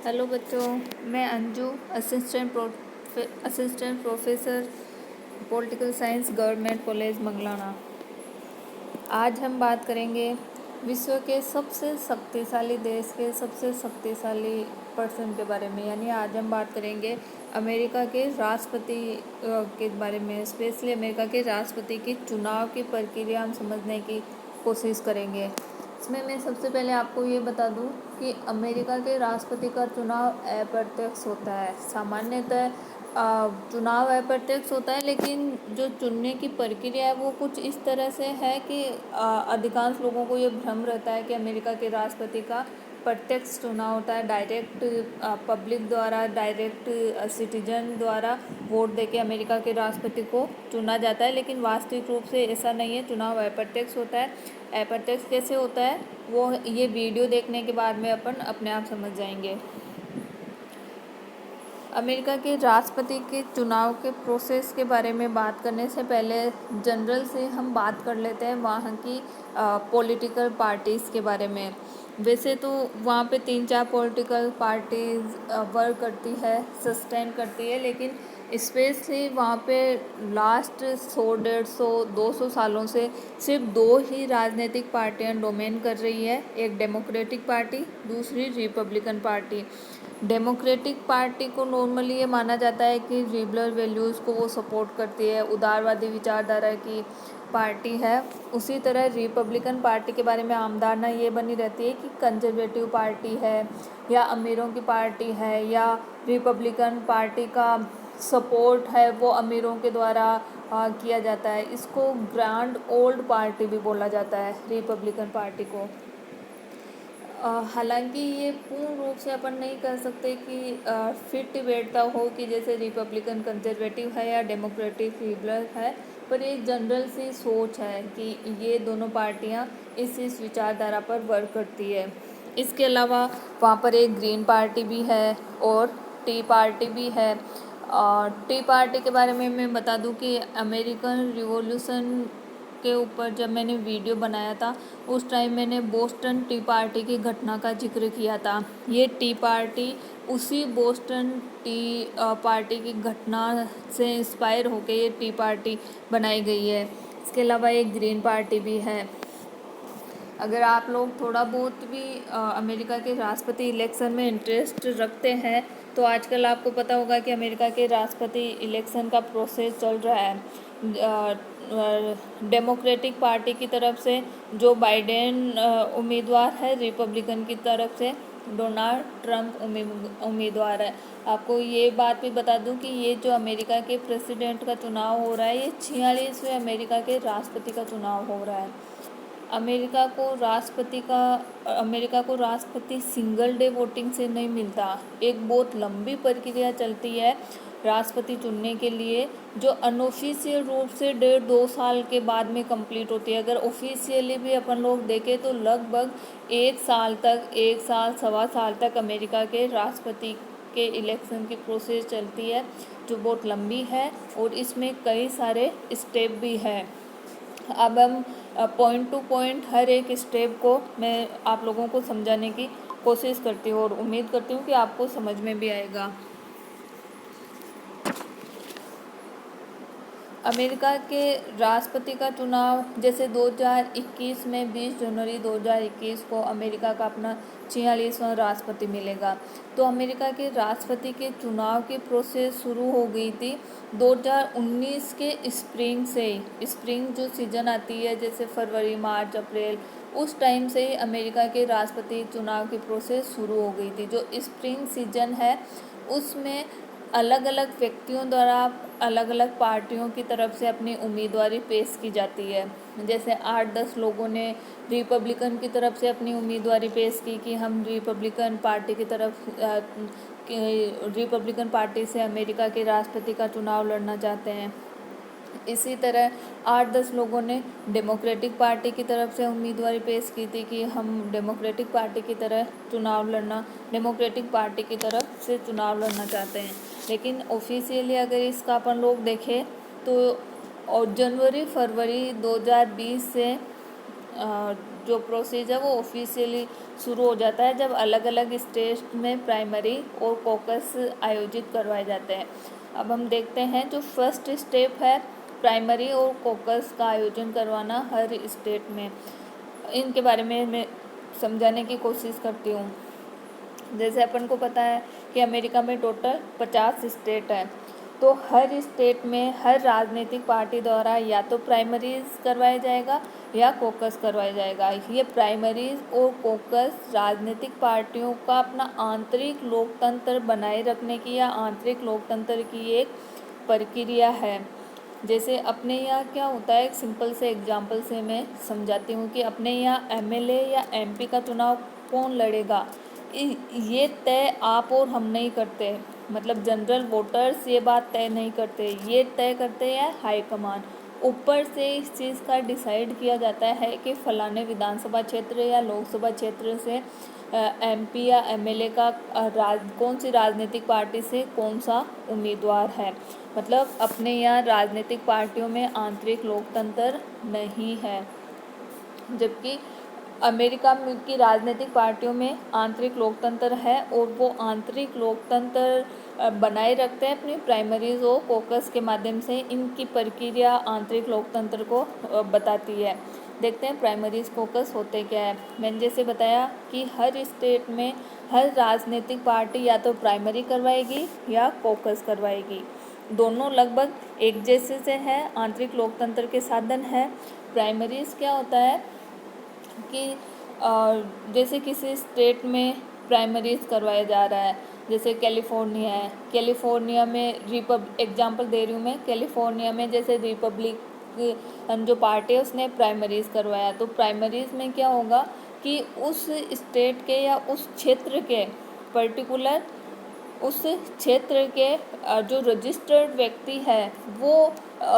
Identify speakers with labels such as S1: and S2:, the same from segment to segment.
S1: Hello बच्चों, मैं Anju assistant professor political science government college Manglana. आज हम बात करेंगे विश्व के सबसे शक्तिशाली देश के सबसे शक्तिशाली पर्सन के बारे में। यानी आज हम बात करेंगे अमेरिका के राष्ट्रपति के बारे में। स्पेशली अमेरिका के राष्ट्रपति की चुनाव की प्रक्रिया हम समझने की कोशिश करेंगे। इसमें मैं सबसे पहले आपको ये बता दूं कि अमेरिका के राष्ट्रपति का चुनाव अप्रत्यक्ष होता है। सामान्यतः चुनाव अप्रत्यक्ष होता है, लेकिन जो चुनने की प्रक्रिया है वो कुछ इस तरह से है कि अधिकांश लोगों को ये भ्रम रहता है कि अमेरिका के राष्ट्रपति का प्रत्यक्ष चुनाव होता है। डायरेक्ट पब्लिक द्वारा, डायरेक्ट सिटीजन द्वारा वोट देके अमेरिका के राष्ट्रपति को चुना जाता है, लेकिन वास्तविक रूप से ऐसा नहीं है। चुनाव अप्रत्यक्ष होता है। अप्रत्यक्ष कैसे होता है वो ये वीडियो देखने के बाद में अपन अपने आप समझ जाएंगे। अमेरिका के राष्ट्रपति के चुनाव के प्रोसेस के बारे में बात करने से पहले जनरल से हम बात कर लेते हैं वहाँ की पॉलिटिकल पार्टीज़ के बारे में। वैसे तो वहाँ पे 3-4 पॉलिटिकल पार्टीज वर्क करती है, सस्टेन करती है, लेकिन स्पेशली वहाँ पे लास्ट 100-150-200 सालों से सिर्फ 2 ही राजनीतिक पार्टियाँ डोमेन कर रही है। एक डेमोक्रेटिक पार्टी, दूसरी रिपब्लिकन पार्टी। डेमोक्रेटिक पार्टी को नॉर्मली ये माना जाता है कि लिबरल वैल्यूज़ को वो सपोर्ट करती है, उदारवादी विचारधारा की पार्टी है। उसी तरह रिपब्लिकन पार्टी के बारे में आम धारणा ये बनी रहती है कि कंजर्वेटिव पार्टी है या अमीरों की पार्टी है, या रिपब्लिकन पार्टी का सपोर्ट है वो अमीरों के द्वारा किया जाता है। इसको ग्रैंड ओल्ड पार्टी भी बोला जाता है, रिपब्लिकन पार्टी को। हालांकि ये पूर्ण रूप से अपन नहीं कह सकते कि फिट बैठता हो कि जैसे रिपब्लिकन कंजर्वेटिव है या डेमोक्रेटिक लिबरल है, पर एक जनरल सी सोच है कि ये दोनों पार्टियां इस विचारधारा पर वर्क करती है। इसके अलावा वहाँ पर एक ग्रीन पार्टी भी है और टी पार्टी भी है। टी पार्टी के बारे में मैं बता दूं कि अमेरिकन रिवॉल्यूशन के ऊपर जब मैंने वीडियो बनाया था उस टाइम मैंने बोस्टन टी पार्टी की घटना का जिक्र किया था। ये टी पार्टी उसी बोस्टन टी पार्टी की घटना से इंस्पायर होकर ये टी पार्टी बनाई गई है। इसके अलावा एक ग्रीन पार्टी भी है। अगर आप लोग थोड़ा बहुत भी अमेरिका के राष्ट्रपति इलेक्शन में इंटरेस्ट रखते हैं तो आजकल आपको पता होगा कि अमेरिका के राष्ट्रपति इलेक्शन का प्रोसेस चल रहा है। डेमोक्रेटिक पार्टी की तरफ से जो बाइडेन उम्मीदवार है, रिपब्लिकन की तरफ से डोनाल्ड ट्रंप उम्मीदवार है। आपको ये बात भी बता दूं कि ये जो अमेरिका के प्रेसिडेंट का चुनाव हो रहा है ये 46वें अमेरिका के राष्ट्रपति का चुनाव हो रहा है। अमेरिका को राष्ट्रपति सिंगल डे वोटिंग से नहीं मिलता। एक बहुत लंबी प्रक्रिया चलती है राष्ट्रपति चुनने के लिए, जो अनऑफिशियल रूप से 1.5-2 साल के बाद में कंप्लीट होती है। अगर ऑफिशियली भी अपन लोग देखें तो लगभग 1 साल तक, 1 साल 1.25 साल तक अमेरिका के राष्ट्रपति के इलेक्शन की प्रोसेस चलती है, जो बहुत लंबी है और इसमें कई सारे स्टेप भी हैं। अब हम पॉइंट टू पॉइंट हर एक स्टेप को मैं आप लोगों को समझाने की कोशिश करती हूँ और उम्मीद करती हूँ कि आपको समझ में भी आएगा। अमेरिका के राष्ट्रपति का चुनाव जैसे 2021 में 20 जनवरी 2021 को अमेरिका का अपना 46वां राष्ट्रपति मिलेगा। तो अमेरिका के राष्ट्रपति के चुनाव की प्रोसेस शुरू हो गई थी 2019 के स्प्रिंग से। स्प्रिंग जो सीज़न आती है जैसे फरवरी, मार्च, अप्रैल, उस टाइम से ही अमेरिका के राष्ट्रपति चुनाव की प्रोसेस शुरू हो गई थी। जो स्प्रिंग सीजन है उसमें अलग अलग व्यक्तियों द्वारा अलग अलग पार्टियों की तरफ से अपनी उम्मीदवारी पेश की जाती है। जैसे 8-10 लोगों ने रिपब्लिकन की तरफ से अपनी उम्मीदवारी पेश की कि हम रिपब्लिकन पार्टी से अमेरिका के राष्ट्रपति का चुनाव लड़ना चाहते हैं। इसी तरह 8-10 लोगों ने डेमोक्रेटिक पार्टी की तरफ से उम्मीदवारी पेश की थी कि हम डेमोक्रेटिक पार्टी की तरफ से चुनाव लड़ना चाहते हैं। लेकिन ऑफिशियली अगर इसका अपन लोग देखें तो और जनवरी फरवरी 2020 से जो प्रोसेस है वो ऑफिशियली शुरू हो जाता है जब अलग अलग स्टेट में प्राइमरी और कॉकस आयोजित करवाए जाते हैं। अब हम देखते हैं जो फर्स्ट स्टेप है प्राइमरी और कॉकस का आयोजन करवाना हर स्टेट में, इनके बारे में मैं समझाने की कोशिश करती हूँ। जैसे अपन को पता है कि अमेरिका में टोटल 50 स्टेट हैं, तो हर स्टेट में हर राजनीतिक पार्टी द्वारा या तो प्राइमरीज करवाया जाएगा या कोकस करवाया जाएगा। ये प्राइमरीज और कोकस राजनीतिक पार्टियों का अपना आंतरिक लोकतंत्र बनाए रखने की या आंतरिक लोकतंत्र की एक प्रक्रिया है। जैसे अपने यहाँ क्या होता है, एक सिंपल से एग्जांपल से मैं समझाती हूँ कि अपने यहाँ एमएलए या एमपी का चुनाव कौन लड़ेगा ये तय आप और हम नहीं करते, मतलब जनरल वोटर्स ये बात तय नहीं करते, ये तय करते हैं हाईकमान। ऊपर से इस चीज़ का डिसाइड किया जाता है कि फलाने विधानसभा क्षेत्र या लोकसभा क्षेत्र से एमपी या एमएलए का कौन सी राजनीतिक पार्टी से कौन सा उम्मीदवार है। मतलब अपने यहाँ राजनीतिक पार्टियों में आंतरिक लोकतंत्र नहीं है, जबकि अमेरिका की राजनीतिक पार्टियों में आंतरिक लोकतंत्र है और वो आंतरिक लोकतंत्र बनाए रखते हैं अपनी प्राइमरीज और कॉकस के माध्यम से। इनकी प्रक्रिया आंतरिक लोकतंत्र को बताती है। देखते हैं प्राइमरीज कॉकस होते क्या है। मैंने जैसे बताया कि हर स्टेट में हर राजनीतिक पार्टी या तो प्राइमरी करवाएगी या कॉकस करवाएगी, दोनों लगभग एक जैसे से है, आंतरिक लोकतंत्र के साधन है। प्राइमरीज क्या होता है कि जैसे किसी स्टेट में प्राइमरीज करवाया जा रहा है, जैसे कैलिफोर्निया है, कैलिफोर्निया में एग्जांपल दे रही हूँ मैं, कैलिफोर्निया में जैसे रिपब्लिकन जो पार्टी है उसने प्राइमरीज करवाया, तो प्राइमरीज में क्या होगा कि उस स्टेट के या उस क्षेत्र के पर्टिकुलर उस क्षेत्र के जो रजिस्टर्ड व्यक्ति है वो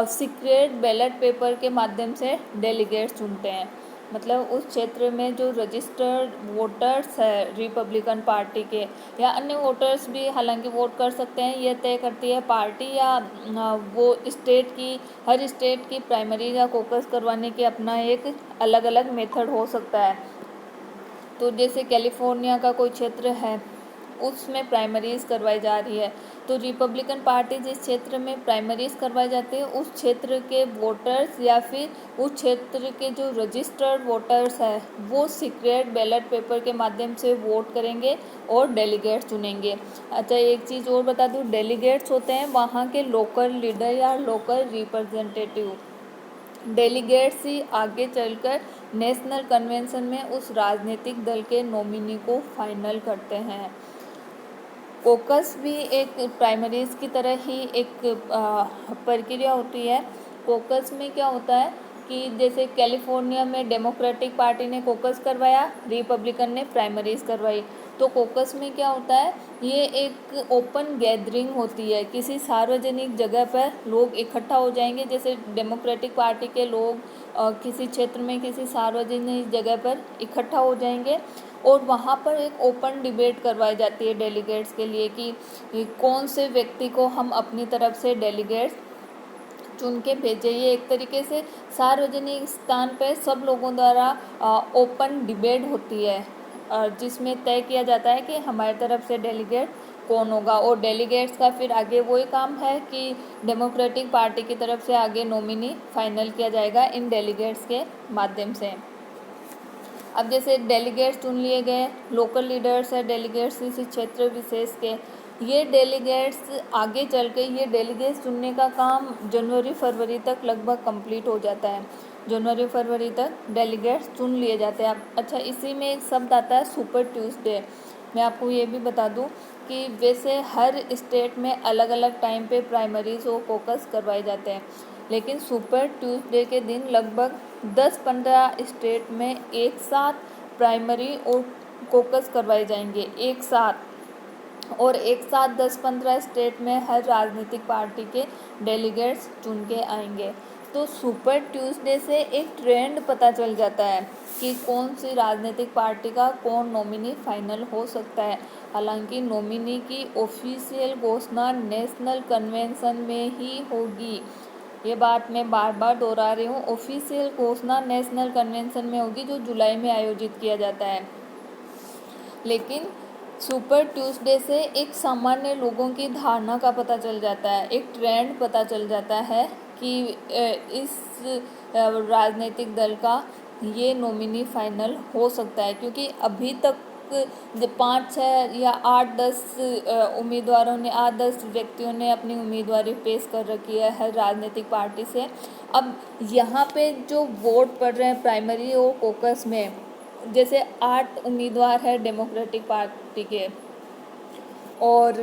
S1: सीक्रेट बैलेट पेपर के माध्यम से डेलीगेट्स चुनते हैं। मतलब उस क्षेत्र में जो रजिस्टर्ड वोटर्स है रिपब्लिकन पार्टी के या अन्य वोटर्स भी हालांकि वोट कर सकते हैं, ये तय करती है पार्टी या वो स्टेट की, हर स्टेट की प्राइमरी या कोकस करवाने के अपना एक अलग अलग मेथड हो सकता है। तो जैसे कैलिफोर्निया का कोई क्षेत्र है उसमें प्राइमरीज करवाई जा रही है, तो रिपब्लिकन पार्टी जिस क्षेत्र में प्राइमरीज करवाई जाती है उस क्षेत्र के वोटर्स या फिर उस क्षेत्र के जो रजिस्टर्ड वोटर्स है वो सीक्रेट बैलेट पेपर के माध्यम से वोट करेंगे और डेलीगेट्स चुनेंगे। अच्छा, एक चीज़ और बता दूँ, डेलीगेट्स होते हैं वहाँ के लोकल लीडर या लोकल रिप्रेजेंटेटिव। डेलीगेट्स ही आगे चलकर नेशनल कन्वेंशन में उस राजनीतिक दल के नॉमिनी को फाइनल करते हैं। कोकस भी एक प्राइमरीज की तरह ही एक प्रक्रिया होती है। कोकस में क्या होता है कि जैसे कैलिफोर्निया में डेमोक्रेटिक पार्टी ने कोकस करवाया, रिपब्लिकन ने प्राइमरीज करवाई, तो कोकस में क्या होता है, ये एक ओपन गैदरिंग होती है, किसी सार्वजनिक जगह पर लोग इकट्ठा हो जाएंगे। जैसे डेमोक्रेटिक पार्टी के लोग किसी क्षेत्र में किसी सार्वजनिक जगह पर इकट्ठा हो जाएंगे और वहाँ पर एक ओपन डिबेट करवाई जाती है डेलीगेट्स के लिए कि कौन से व्यक्ति को हम अपनी तरफ से डेलीगेट्स चुन के भेजे। ये एक तरीके से सार्वजनिक स्थान पर सब लोगों द्वारा ओपन डिबेट होती है जिसमें तय किया जाता है कि हमारी तरफ से डेलीगेट कौन होगा, और डेलीगेट्स का फिर आगे वही काम है कि डेमोक्रेटिक पार्टी की तरफ से आगे नॉमिनी फाइनल किया जाएगा इन डेलीगेट्स के माध्यम से। अब जैसे डेलीगेट्स चुन लिए गए, लोकल लीडर्स है डेलीगेट्स इसी क्षेत्र विशेष के, ये डेलीगेट्स आगे चल के ये डेलीगेट्स चुनने का काम जनवरी फरवरी तक लगभग कंप्लीट हो जाता है। जनवरी फरवरी तक डेलीगेट्स चुन लिए जाते हैं। अच्छा, इसी में एक शब्द आता है सुपर ट्यूसडे। मैं आपको ये भी बता दूं कि वैसे हर स्टेट में अलग अलग टाइम पे प्राइमरीज और कोकस करवाए जाते हैं, लेकिन सुपर ट्यूसडे के दिन लगभग 10-15 स्टेट में एक साथ प्राइमरी और कोकस करवाए जाएंगे एक साथ, और एक साथ 10-15 स्टेट में हर राजनीतिक पार्टी के डेलीगेट्स चुन के आएंगे। तो सुपर ट्यूसडे से एक ट्रेंड पता चल जाता है कि कौन सी राजनीतिक पार्टी का कौन नॉमिनी फाइनल हो सकता है। हालांकि नॉमिनी की ऑफिशियल घोषणा नेशनल कन्वेंशन में ही होगी। ये बात मैं बार बार दोहरा रही हूँ, ऑफिशियल घोषणा नेशनल कन्वेंशन में होगी जो जुलाई में आयोजित किया जाता है। लेकिन सुपर ट्यूसडे से एक सामान्य लोगों की धारणा का पता चल जाता है, एक ट्रेंड पता चल जाता है कि इस राजनीतिक दल का ये नॉमिनी फाइनल हो सकता है, क्योंकि अभी तक 5-6 या 8-10 उम्मीदवारों ने 8-10 व्यक्तियों ने अपनी उम्मीदवारी पेश कर रखी है हर राजनीतिक पार्टी से। अब यहाँ पे जो वोट पड़ रहे हैं प्राइमरी और कोकस में, जैसे 8 उम्मीदवार है डेमोक्रेटिक पार्टी के, और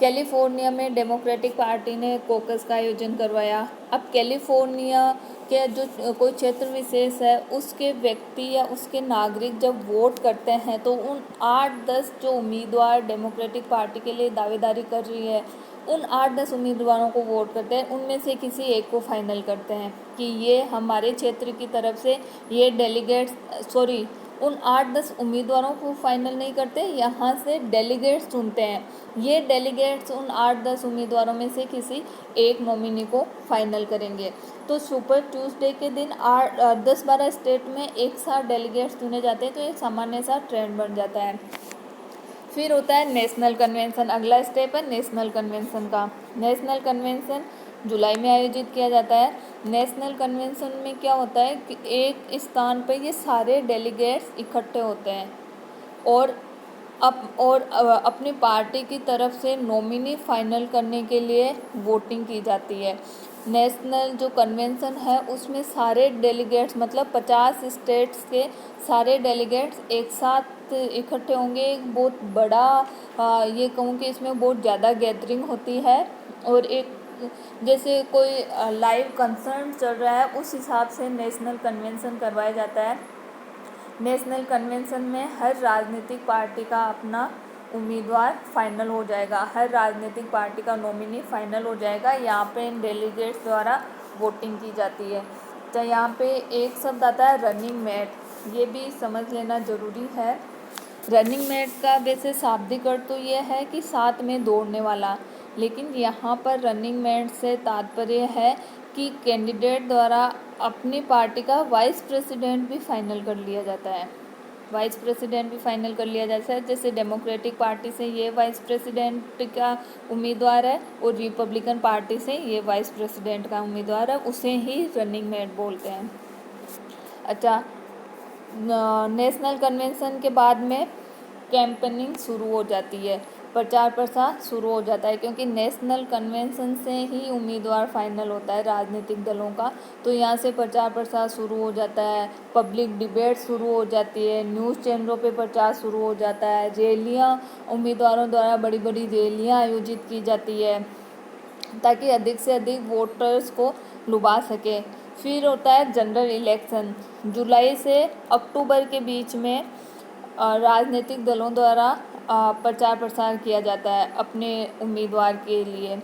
S1: कैलिफोर्निया में डेमोक्रेटिक पार्टी ने कोकस का आयोजन करवाया। अब कैलिफोर्निया के जो कोई क्षेत्र विशेष है उसके व्यक्ति या उसके नागरिक जब वोट करते हैं तो उन 8-10 जो उम्मीदवार डेमोक्रेटिक पार्टी के लिए दावेदारी कर रही है, उन 8-10 उम्मीदवारों को वोट करते हैं, उनमें से किसी एक को फाइनल करते हैं कि ये हमारे क्षेत्र की तरफ से ये डेलीगेट्स उन 8-10 उम्मीदवारों को फाइनल नहीं करते, यहाँ से डेलीगेट्स चुनते हैं। ये डेलीगेट्स उन 8-10 उम्मीदवारों में से किसी एक नॉमिनी को फाइनल करेंगे। तो सुपर ट्यूसडे के दिन 10-12 स्टेट में एक साथ डेलीगेट्स चुने जाते हैं, तो एक सामान्य सा ट्रेंड बन जाता है। फिर होता है नेशनल कन्वेंशन, अगला स्टेप है नेशनल कन्वेंशन का। नेशनल कन्वेंशन जुलाई में आयोजित किया जाता है। नेशनल कन्वेंशन में क्या होता है कि एक स्थान पर ये सारे डेलीगेट्स इकट्ठे होते हैं और अपनी पार्टी की तरफ से नॉमिनी फाइनल करने के लिए वोटिंग की जाती है। नेशनल जो कन्वेंशन है उसमें सारे डेलीगेट्स मतलब 50 स्टेट्स के सारे डेलीगेट्स एक साथ इकट्ठे होंगे। एक बहुत बड़ा ये कहूँ कि इसमें बहुत ज़्यादा गैदरिंग होती है, और एक जैसे कोई लाइव कंसर्न चल रहा है उस हिसाब से नेशनल कन्वेंशन करवाया जाता है। नेशनल कन्वेंशन में हर राजनीतिक पार्टी का अपना उम्मीदवार फाइनल हो जाएगा, हर राजनीतिक पार्टी का नॉमिनी फाइनल हो जाएगा। यहाँ पे इन डेलीगेट्स द्वारा वोटिंग की जाती है। तो यहाँ पे एक शब्द आता है रनिंग मेट, ये भी समझ लेना ज़रूरी है। रनिंग मेट का वैसे शाब्दिक अर्थ तो ये है कि साथ में दौड़ने वाला, लेकिन यहाँ पर रनिंग मेट से तात्पर्य है कि कैंडिडेट द्वारा अपनी पार्टी का वाइस प्रेसिडेंट भी फाइनल कर लिया जाता है। वाइस प्रेसिडेंट भी फाइनल कर लिया जाता है। जैसे डेमोक्रेटिक पार्टी से ये वाइस प्रेसिडेंट का उम्मीदवार है और रिपब्लिकन पार्टी से ये वाइस प्रेसिडेंट का उम्मीदवार है, उसे ही रनिंग मेट बोलते हैं। अच्छा, नेशनल कन्वेंशन के बाद में कैंपेनिंग शुरू हो जाती है, प्रचार प्रसार शुरू हो जाता है, क्योंकि नेशनल कन्वेंशन से ही उम्मीदवार फाइनल होता है राजनीतिक दलों का। तो यहाँ से प्रचार प्रसार शुरू हो जाता है, पब्लिक डिबेट शुरू हो जाती है, न्यूज़ चैनलों पे प्रचार शुरू हो जाता है, रैलियाँ उम्मीदवारों द्वारा बड़ी बड़ी रैलियाँ आयोजित की जाती है ताकि अधिक से अधिक वोटर्स को लुभा सके। फिर होता है जनरल इलेक्शन, जुलाई से अक्टूबर के बीच में राजनीतिक दलों द्वारा प्रचार प्रसार किया जाता है अपने उम्मीदवार के लिए।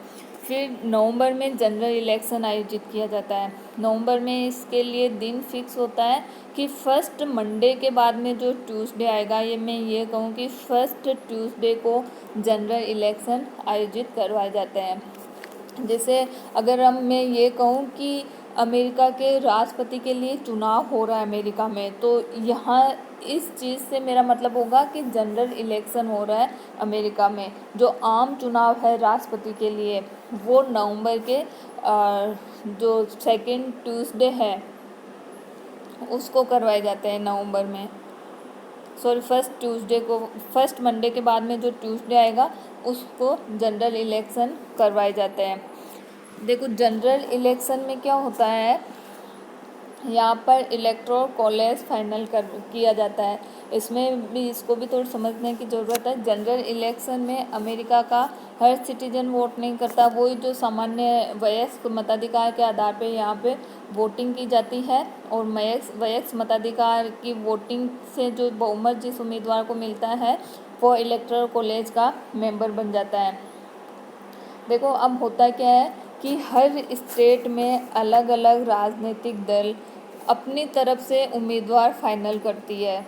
S1: फिर नवंबर में जनरल इलेक्शन आयोजित किया जाता है। नवंबर में इसके लिए दिन फिक्स होता है कि फर्स्ट मंडे के बाद में जो ट्यूसडे आएगा, ये मैं ये कहूँ कि फर्स्ट ट्यूसडे को जनरल इलेक्शन आयोजित करवाए जाते हैं। जैसे अगर मैं ये कहूँ कि अमेरिका के राष्ट्रपति के लिए चुनाव हो रहा है अमेरिका में, तो यहाँ इस चीज़ से मेरा मतलब होगा कि जनरल इलेक्शन हो रहा है अमेरिका में। जो आम चुनाव है राष्ट्रपति के लिए वो नवंबर के जो सेकेंड ट्यूसडे है उसको करवाए जाते हैं नवंबर में। फर्स्ट ट्यूसडे को, फर्स्ट मंडे के बाद में जो ट्यूसडे आएगा उसको जनरल इलेक्शन करवाए जाते हैं। देखो जनरल इलेक्शन में क्या होता है, यहाँ पर इलेक्टोरल कॉलेज फाइनल किया जाता है। इसमें भी इसको भी थोड़ी समझने की ज़रूरत है। जनरल इलेक्शन में अमेरिका का हर सिटीजन वोट नहीं करता, वही जो सामान्य वयस्क मताधिकार के आधार पे यहाँ पे वोटिंग की जाती है, और वयस्क मताधिकार की वोटिंग से जो बहुमत जिस उम्मीदवार को मिलता है वो इलेक्टोरल कॉलेज का मेंबर बन जाता है। देखो अब होता क्या है कि हर स्टेट में अलग अलग राजनीतिक दल अपनी तरफ से उम्मीदवार फाइनल करती है।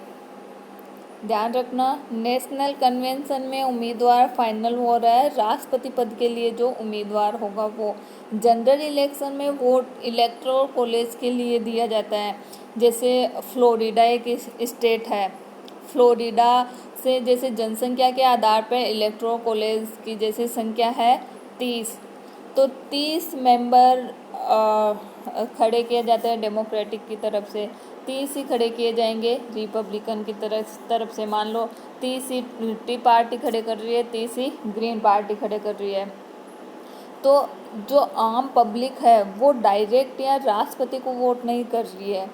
S1: ध्यान रखना, नेशनल कन्वेंशन में उम्मीदवार फाइनल हो रहा है, राष्ट्रपति पद के लिए जो उम्मीदवार होगा वो। जनरल इलेक्शन में वोट इलेक्टोरल कॉलेज के लिए दिया जाता है। जैसे फ्लोरिडा एक स्टेट है, फ्लोरिडा से जैसे जनसंख्या के आधार पर इलेक्टोरल कॉलेज की जैसे संख्या है 30, तो 30 मेंबर खड़े किए जाते हैं डेमोक्रेटिक की तरफ से, 30 ही खड़े किए जाएंगे रिपब्लिकन की तरफ से। मान लो 30 ही टी पार्टी खड़े कर रही है, 30 ही ग्रीन पार्टी खड़े कर रही है। तो जो आम पब्लिक है वो डायरेक्ट या राष्ट्रपति को वोट नहीं कर रही है,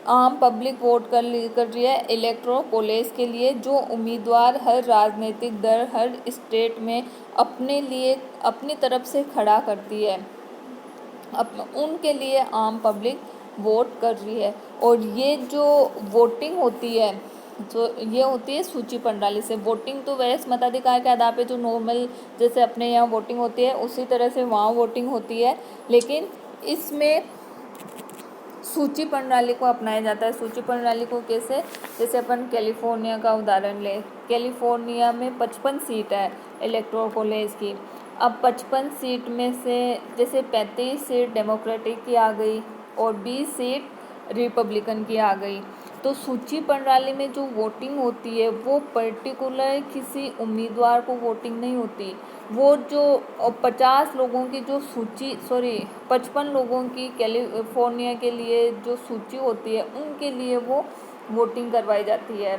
S1: आम पब्लिक वोट कर रही है इलेक्टोरल कॉलेज के लिए, जो उम्मीदवार हर राजनीतिक दल हर स्टेट में अपने लिए अपनी तरफ से खड़ा करती है, उनके लिए आम पब्लिक वोट कर रही है। और ये जो वोटिंग होती है, तो ये होती है सूची प्रणाली से। वोटिंग तो वैसे मताधिकार के आधार पे जो नॉर्मल जैसे अपने यहाँ वोटिंग होती है उसी तरह से वहाँ वोटिंग होती है, लेकिन इसमें सूची प्रणाली को अपनाया जाता है। सूची प्रणाली को कैसे, जैसे अपन कैलिफोर्निया का उदाहरण लें, कैलिफोर्निया में 55 सीट है इलेक्टोरल कॉलेज की। अब 55 सीट में से जैसे 35 सीट डेमोक्रेटिक की आ गई और 20 सीट रिपब्लिकन की आ गई। तो सूची प्रणाली में जो वोटिंग होती है वो पर्टिकुलर किसी उम्मीदवार को वोटिंग नहीं होती, वो जो 50 लोगों की जो सूची 55 लोगों की कैलिफोर्निया के लिए जो सूची होती है उनके लिए वो वोटिंग करवाई जाती है,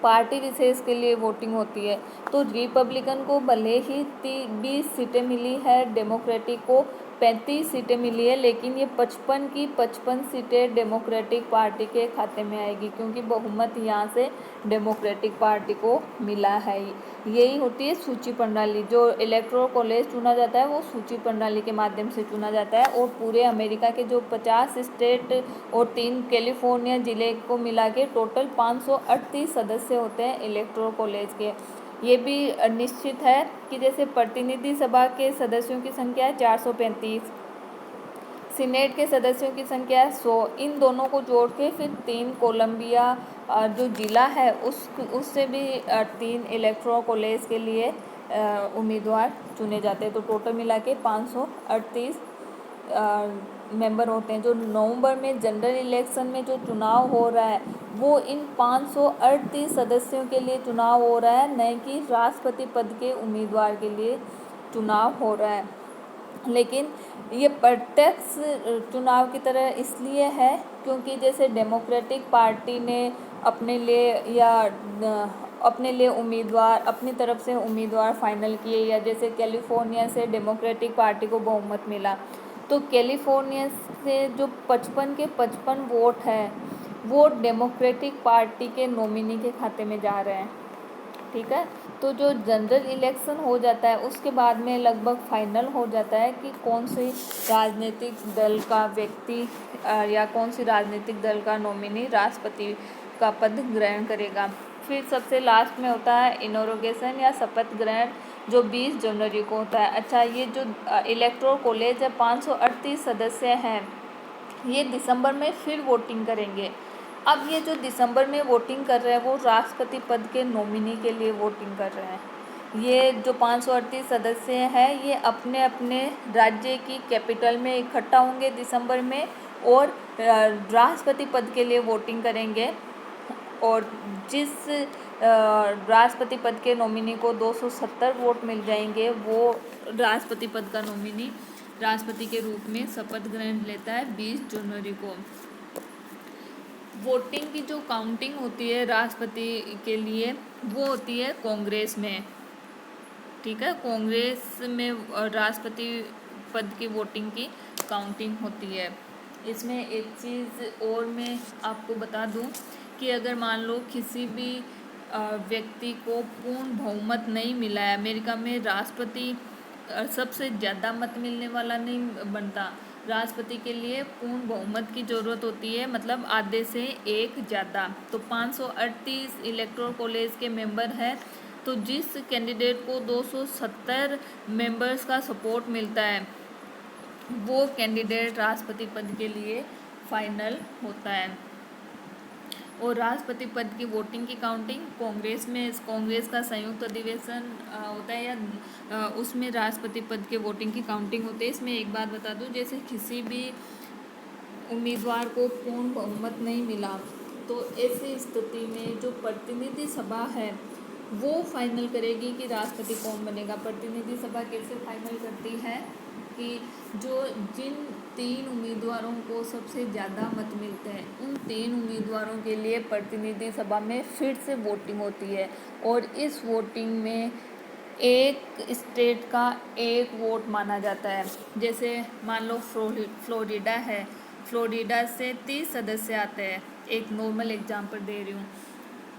S1: पार्टी विशेष के लिए वोटिंग होती है। तो रिपब्लिकन को भले ही 20 सीटें मिली है, डेमोक्रेटिक को 35 सीटें मिली है, लेकिन ये 55 की 55 सीटें डेमोक्रेटिक पार्टी के खाते में आएगी, क्योंकि बहुमत यहाँ से डेमोक्रेटिक पार्टी को मिला है। यही होती है सूची प्रणाली। जो इलेक्टोरल कॉलेज चुना जाता है वो सूची प्रणाली के माध्यम से चुना जाता है, और पूरे अमेरिका के जो 50 स्टेट और 3 कैलिफोर्निया ज़िले को मिला के टोटल 538 सदस्य होते हैं इलेक्टोरल कॉलेज के। ये भी निश्चित है कि जैसे प्रतिनिधि सभा के सदस्यों की संख्या है 435, सीनेट के सदस्यों की संख्या है 100। इन दोनों को जोड़ के फिर 3 कोलंबिया जो ज़िला है उससे भी 3 इलेक्टोरल कॉलेज के लिए उम्मीदवार चुने जाते हैं। तो टोटल मिला के 538 मेंबर होते हैं। जो नवंबर में जनरल इलेक्शन में जो चुनाव हो रहा है वो इन 538 सदस्यों के लिए चुनाव हो रहा है, न कि राष्ट्रपति पद के उम्मीदवार के लिए चुनाव हो रहा है। लेकिन ये प्रत्यक्ष चुनाव की तरह इसलिए है क्योंकि जैसे डेमोक्रेटिक पार्टी ने अपने लिए उम्मीदवार अपनी तरफ से उम्मीदवार फाइनल किए, या जैसे कैलिफोर्निया से डेमोक्रेटिक पार्टी को बहुमत मिला, तो कैलिफोर्निया से जो 55 के 55 वोट हैं वो डेमोक्रेटिक पार्टी के नॉमिनी के खाते में जा रहे हैं। ठीक है, तो जो जनरल इलेक्शन हो जाता है उसके बाद में लगभग फाइनल हो जाता है कि कौन सी राजनीतिक दल का व्यक्ति या कौन सी राजनीतिक दल का नॉमिनी राष्ट्रपति का पद ग्रहण करेगा। फिर सबसे लास्ट में होता है इनॉग्रेशन या शपथ ग्रहण, जो 20 जनवरी को होता है। अच्छा, ये जो इलेक्टोरल कॉलेज है 538 सदस्य हैं, ये दिसंबर में फिर वोटिंग करेंगे। अब ये जो दिसंबर में वोटिंग कर रहे हैं वो राष्ट्रपति पद के नॉमिनी के लिए वोटिंग कर रहे हैं। ये जो 538 सदस्य हैं ये अपने अपने राज्य की कैपिटल में इकट्ठा होंगे दिसंबर में, और राष्ट्रपति पद के लिए वोटिंग करेंगे। और जिस राष्ट्रपति पद के नॉमिनी को 270 वोट मिल जाएंगे वो राष्ट्रपति पद का नॉमिनी राष्ट्रपति के रूप में शपथ ग्रहण लेता है 20 जनवरी को। वोटिंग की जो काउंटिंग होती है राष्ट्रपति के लिए वो होती है कांग्रेस में। ठीक है, कांग्रेस में राष्ट्रपति पद की वोटिंग की काउंटिंग होती है। इसमें एक चीज़ और मैं आपको बता दूं कि अगर मान लो किसी भी व्यक्ति को पूर्ण बहुमत नहीं मिला है, अमेरिका में राष्ट्रपति सबसे ज़्यादा मत मिलने वाला नहीं बनता, राष्ट्रपति के लिए पूर्ण बहुमत की ज़रूरत होती है, मतलब आधे से एक ज़्यादा। तो 538 इलेक्टोरल कॉलेज के मेंबर हैं, तो जिस कैंडिडेट को 270 मेंबर्स का सपोर्ट मिलता है वो कैंडिडेट राष्ट्रपति पद के लिए फाइनल होता है। और राष्ट्रपति पद की वोटिंग की काउंटिंग कांग्रेस का संयुक्त अधिवेशन होता है या उसमें राष्ट्रपति पद के वोटिंग की काउंटिंग होती है। इसमें एक बात बता दूं, जैसे किसी भी उम्मीदवार को पूर्ण बहुमत नहीं मिला तो ऐसी स्थिति में जो प्रतिनिधि सभा है वो फाइनल करेगी कि राष्ट्रपति कौन बनेगा। प्रतिनिधि सभा कैसे फाइनल करती है कि जिन 3 उम्मीदवारों को सबसे ज़्यादा मत मिलते हैं उन 3 उम्मीदवारों के लिए प्रतिनिधि सभा में फिर से वोटिंग होती है और इस वोटिंग में एक स्टेट का एक वोट माना जाता है। जैसे मान लो फ्लोरिडा है, फ्लोरिडा से 30 सदस्य आते हैं। एक नॉर्मल एग्जांपल दे रही हूँ।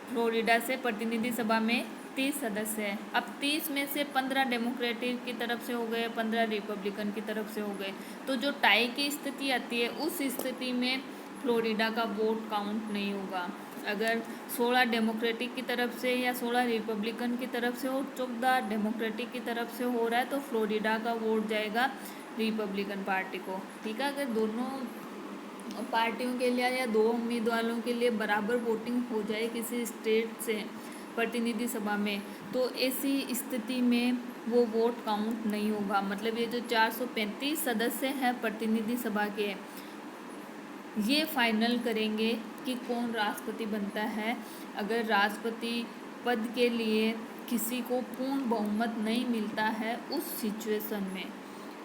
S1: फ्लोरिडा से प्रतिनिधि सभा में 30 सदस्य हैं। अब 30 में से 15 डेमोक्रेटिक की तरफ से हो गए, 15 रिपब्लिकन की तरफ से हो गए। तो जो टाई की स्थिति आती है उस स्थिति में फ्लोरिडा का वोट काउंट नहीं होगा। अगर 16 डेमोक्रेटिक की तरफ से या 16 रिपब्लिकन की तरफ से और 14 डेमोक्रेटिक की तरफ से हो रहा है तो फ्लोरिडा का वोट जाएगा रिपब्लिकन पार्टी को। ठीक है, अगर दोनों पार्टियों के लिए या 2 उम्मीदवारों के लिए बराबर वोटिंग हो जाए किसी स्टेट से प्रतिनिधि सभा में तो ऐसी स्थिति में वो वोट काउंट नहीं होगा। मतलब ये जो 435 सदस्य हैं प्रतिनिधि सभा के, ये फाइनल करेंगे कि कौन राष्ट्रपति बनता है। अगर राष्ट्रपति पद के लिए किसी को पूर्ण बहुमत नहीं मिलता है उस सिचुएशन में,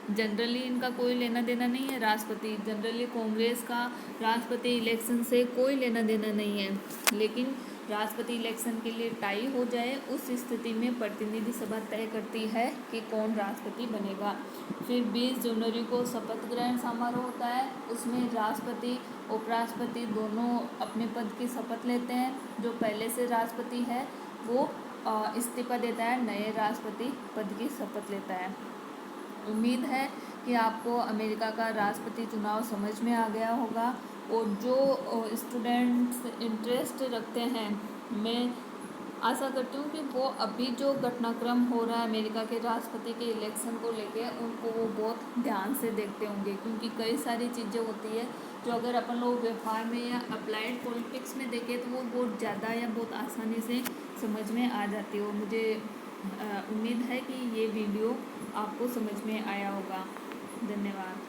S1: जनरली इनका कोई लेना देना नहीं है। राष्ट्रपति जनरली कांग्रेस का राष्ट्रपति इलेक्शन से कोई लेना देना नहीं है, लेकिन राष्ट्रपति इलेक्शन के लिए टाई हो जाए उस स्थिति में प्रतिनिधि सभा तय करती है कि कौन राष्ट्रपति बनेगा। फिर 20 जनवरी को शपथ ग्रहण समारोह होता है। उसमें राष्ट्रपति उपराष्ट्रपति दोनों अपने पद की शपथ लेते हैं। जो पहले से राष्ट्रपति है वो इस्तीफा देता है, नए राष्ट्रपति पद की शपथ लेता है। उम्मीद है कि आपको अमेरिका का राष्ट्रपति चुनाव समझ में आ गया होगा और जो स्टूडेंट्स इंटरेस्ट रखते हैं, मैं आशा करती हूँ कि वो अभी जो घटनाक्रम हो रहा है अमेरिका के राष्ट्रपति के इलेक्शन को लेके उनको वो बहुत ध्यान से देखते होंगे, क्योंकि कई सारी चीज़ें होती है जो अगर अपन लोग व्यवहार में या अप्लाइड पॉलिटिक्स में देखें तो वो बहुत ज़्यादा या बहुत आसानी से समझ में आ जाती है। और मुझे उम्मीद है कि ये वीडियो आपको समझ में आया होगा। धन्यवाद।